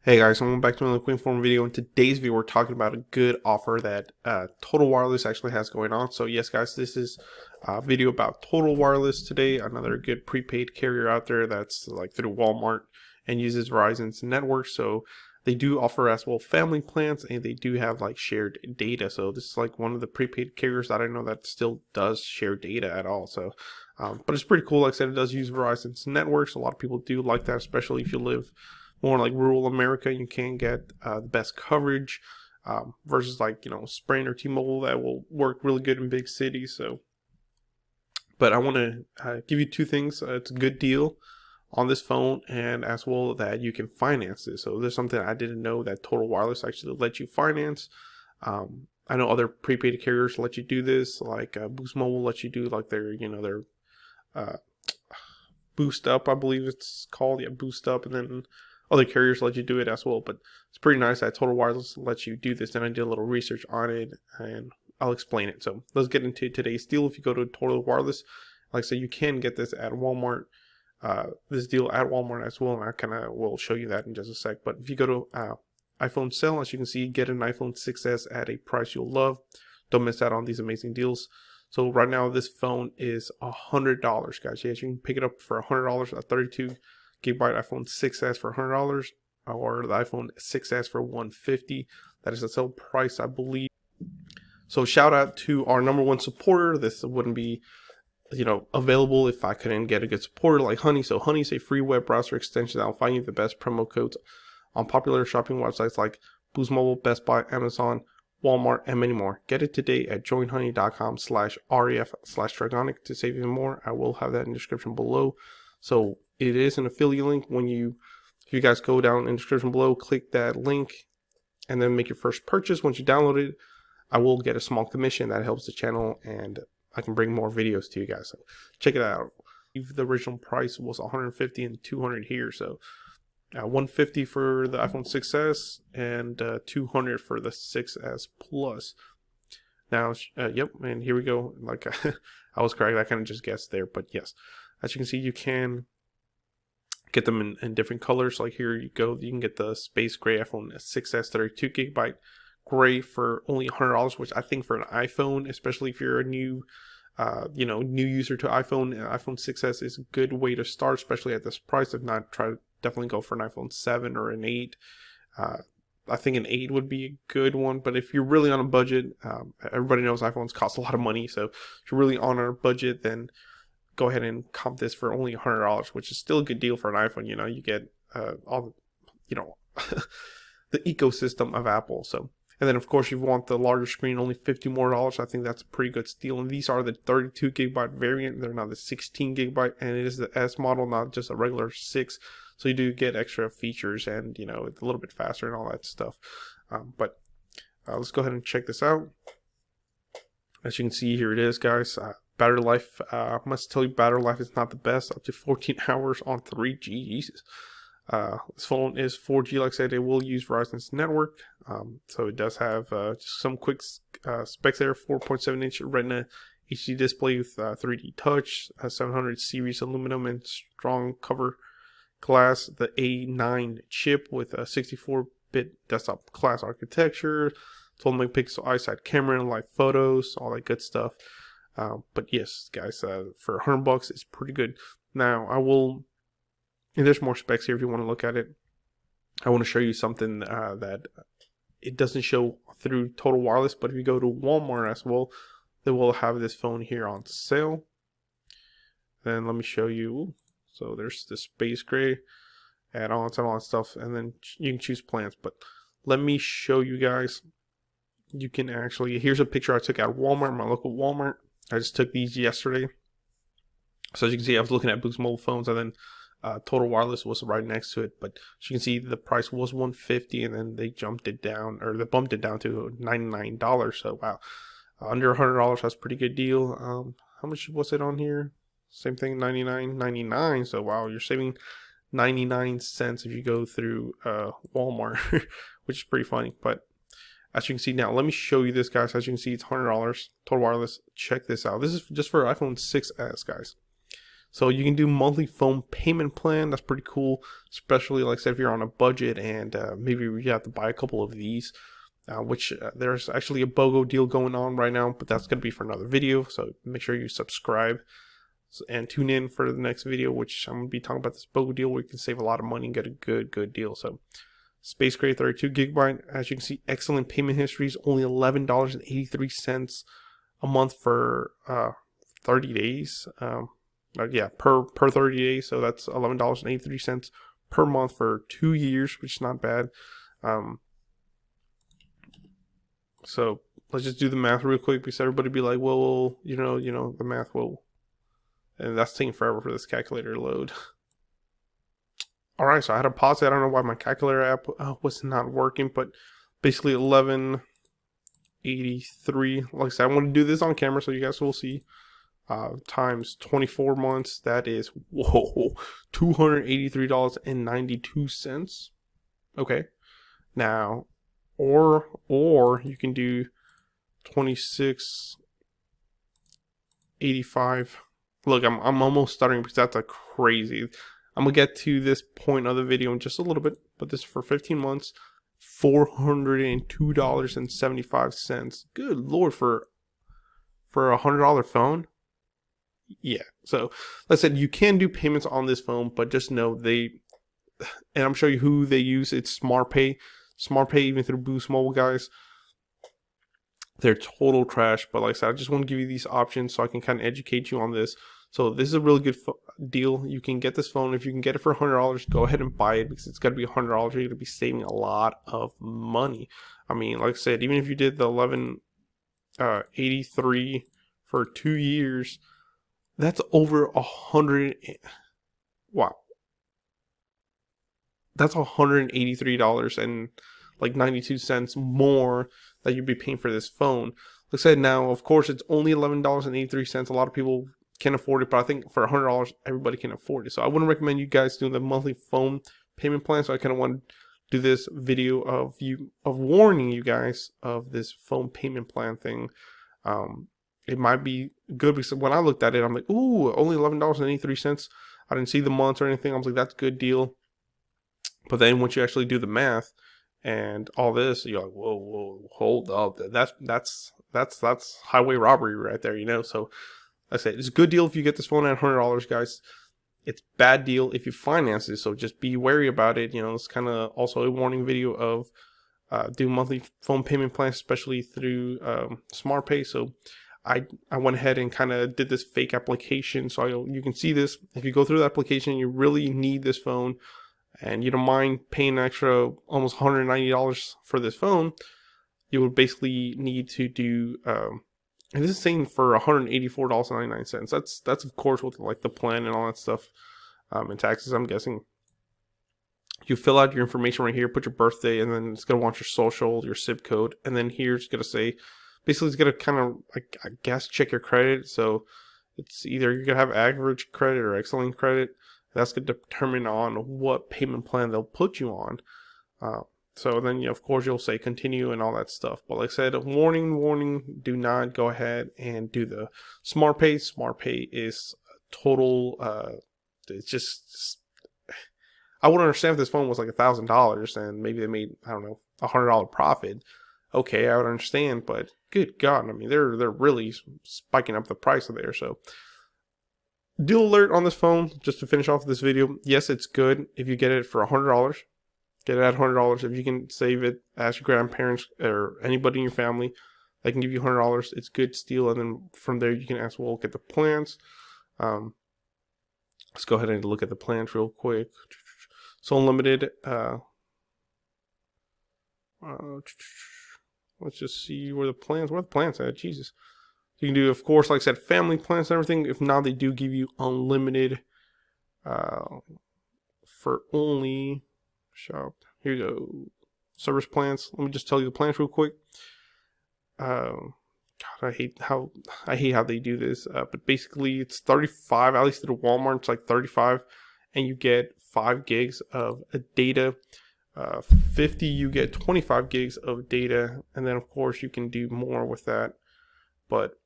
Hey guys, welcome back to another quick form video. In today's video, we're talking about a good offer that Total Wireless actually has going on. So yes, guys, this is a video about Total Wireless today. Another good prepaid carrier out there that's like through Walmart and uses Verizon's network. So they do offer as well family plans, and they do have like shared data. So this is like one of the prepaid carriers that I know that still does share data at all. So, but it's pretty cool. Like I said, it does use Verizon's networks. A lot of people do like that, especially if you live more like rural America. You can get the best coverage versus like, Sprint or T-Mobile that will work really good in big cities. So, but I want to give you two things. It's a good deal on this phone, and as well that you can finance this. So there's something I didn't know, that Total Wireless actually let you finance. I know other prepaid carriers let you do this, like Boost Mobile lets you do like their uh, Boost Up, I believe it's called. Yeah, Boost Up, and then other carriers let you do it as well. But it's pretty nice that Total Wireless lets you do this. And I did a little research on it, and I'll explain it. So let's get into today's deal. If you go to Total Wireless, like I said, you can get this at Walmart. This deal at Walmart as well, and I kind of will show you that in just a sec. But if you go to iPhone sale, as you can see, get an iPhone 6s at a price you'll love. Don't miss out on these amazing deals. So right now, this phone is $100, guys. Yes, you can pick it up for $100, a 32 gigabyte iPhone 6s for $100, or the iPhone 6s for $150. That is the sale price, I believe. So shout out to our #1 supporter. This wouldn't be available if I couldn't get a good supporter like Honey. So Honey is a free web browser extension that will find you the best promo codes on popular shopping websites like Boost Mobile, Best Buy, Amazon, Walmart, and many more. Get it today at joinhoney.com/ref/Dragonic to save even more. I will have that in the description below. So it is an affiliate link. If you guys go down in the description below, click that link, and then make your first purchase. Once you download it, I will get a small commission that helps the channel, and I can bring more videos to you guys. So check it out. The original price was $150 and $200 here. So $150 for the iPhone 6s and $200 for the 6s Plus. Now, yep, and here we go. Like I was correct. I kind of just guessed there, but yes, as you can see, you can get them in different colors. Like here you go, you can get the space gray iPhone 6s 32 gigabyte gray for only $100, which I think for an iPhone, especially if you're a new new user to iPhone 6s is a good way to start, especially at this price. If not, definitely go for an iPhone 7 or an 8. I think an 8 would be a good one, but if you're really on a budget, everybody knows iPhones cost a lot of money. So if you're really on a budget, then go ahead and comp this for only $100, which is still a good deal for an iPhone. You get all the, the ecosystem of Apple. So, and then of course, if you want the larger screen, only $50 more. I think that's a pretty good steal. And these are the 32 gigabyte variant. They're not the 16 gigabyte, and it is the S model, not just a regular 6. So you do get extra features, and it's a little bit faster and all that stuff. But let's go ahead and check this out. As you can see, here it is, guys. Battery life, I must tell you, battery life is not the best. Up to 14 hours on 3G. Jesus. This phone is 4G. Like I said, it will use Verizon's network. So it does have just some quick specs there. 4.7-inch Retina HD display with 3D touch, 700 series aluminum and strong cover glass. The A9 chip with a 64-bit desktop class architecture. 12 megapixel iSight camera and live photos, all that good stuff. But yes, guys, for $100, it's pretty good. Now, and there's more specs here if you want to look at it. I want to show you something that it doesn't show through Total Wireless, but if you go to Walmart as well, they will have this phone here on sale. Then let me show you. So there's the space gray add-ons and all that stuff, and then you can choose plans. But let me show you guys. You can actually, here's a picture I took at Walmart, my local Walmart. I just took these yesterday. So as you can see, I was looking at Boost Mobile phones, and then Total Wireless was right next to it. But as you can see, the price was $150, and then they bumped it down to $99. So wow, under $100, that's a pretty good deal. How much was it on here? Same thing, $99.99. So wow, you're saving 99 cents if you go through Walmart, which is pretty funny. But as you can see now, let me show you this, guys. As you can see, it's $100. Total Wireless. Check this out. This is just for iPhone 6s, guys. So you can do monthly phone payment plan. That's pretty cool, especially like I said, if you're on a budget and maybe you have to buy a couple of these. Which there's actually a BOGO deal going on right now, but that's going to be for another video. So make sure you subscribe and tune in for the next video, which I'm going to be talking about this BOGO deal where you can save a lot of money and get a good deal. So Space Gray 32 gigabyte, as you can see, excellent payment histories, only $11.83 a month for 30 days. Yeah, per 30 days. So that's $11.83 per month for 2 years, which is not bad. So let's just do the math real quick because everybody be like, well, you know, the math will, and that's taking forever for this calculator to load. All right, so I had to pause it. I don't know why my calculator app was not working, but basically 1183. Like I said, I want to do this on camera so you guys will see. Times 24 months. That is $283.92. Okay, now. Or you can do 2685. Look, I'm almost stuttering because that's a crazy. I'm gonna get to this point of the video in just a little bit, but this is for 15 months, $402.75. Good Lord, for a $100 phone. Yeah. So, like I said, you can do payments on this phone, but just know and I'm showing you who they use. It's SmartPay. SmartPay, even through Boost Mobile, guys, they're total trash. But like I said, I just want to give you these options so I can kind of educate you on this. So this is a really good deal. You can get this phone. If you can get it for $100, go ahead and buy it because it's got to be $100. You're going to be saving a lot of money. I mean, like I said, even if you did the 1183 for 2 years, that's over 100. Wow. That's $183.92 more that you'd be paying for this phone. Like I said, now, of course, it's only $11.83. A lot of people can afford it, but I think for $100, everybody can afford it. So I wouldn't recommend you guys doing the monthly phone payment plan. So I kind of want to do this video of warning you guys of this phone payment plan thing. It might be good because when I looked at it, I'm like, ooh, only $11.83. I didn't see the months or anything. I was like, that's a good deal. But then once you actually do the math and all this, you're like, whoa, hold up. That's highway robbery right there, you know? So like I said, it's a good deal if you get this phone at $100, guys. It's bad deal if you finance it. So just be wary about it. You know, it's kind of also a warning video of do monthly phone payment plans, especially through SmartPay. So I went ahead and kind of did this fake application. So you can see this. If you go through the application, you really need this phone, and you don't mind paying an extra almost $190 for this phone, you would basically need to do, and this is saying for $184.99. That's of course with like the plan and all that stuff, and taxes, I'm guessing. You fill out your information right here, put your birthday, and then it's gonna want your social, your zip code, and then here it's gonna say, basically it's gonna kind of, like, I guess, check your credit. So it's either you're gonna have average credit or excellent credit. That's going to determine on what payment plan they'll put you on. So then, of course, you'll say continue and all that stuff. But like I said, warning, do not go ahead and do the SmartPay. SmartPay is total, it's just, I would understand if this phone was like $1,000 and maybe they made, I don't know, $100 profit. Okay, I would understand, but good God, I mean, they're really spiking up the price of there. So deal alert on this phone, just to finish off this video. Yes, it's good if you get it for $100. Get it at $100. If you can save it, ask your grandparents or anybody in your family, they can give you $100. It's good steal, and then from there you can ask, well, look at the plans. Let's go ahead and look at the plans real quick. So unlimited. Let's just see where the plans at. Jesus. You can do, of course, like I said, family plans and everything. If not, they do give you unlimited for only shop. Here you go. Service plans. Let me just tell you the plans real quick. God, I hate how they do this. But basically, it's 35. At least at Walmart, it's like 35, and you get 5 gigs of data. 50, you get 25 gigs of data, and then of course you can do more with that. But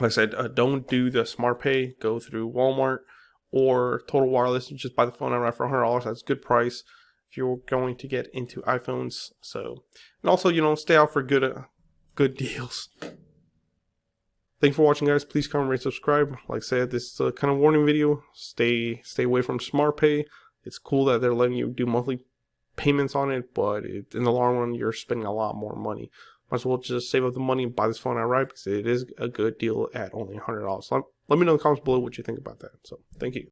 Like I said, don't do the SmartPay. Go through Walmart or Total Wireless. Just buy the phone outright for $100. That's a good price if you're going to get into iPhones. So, and also, stay out for good deals. Thanks for watching, guys. Please comment, rate, subscribe. Like I said, this is a kind of warning video. Stay away from SmartPay. It's cool that they're letting you do monthly payments on it, but in the long run, you're spending a lot more money. Might as well just save up the money and buy this phone outright because it is a good deal at only $100. Let me know in the comments below what you think about that. So, thank you.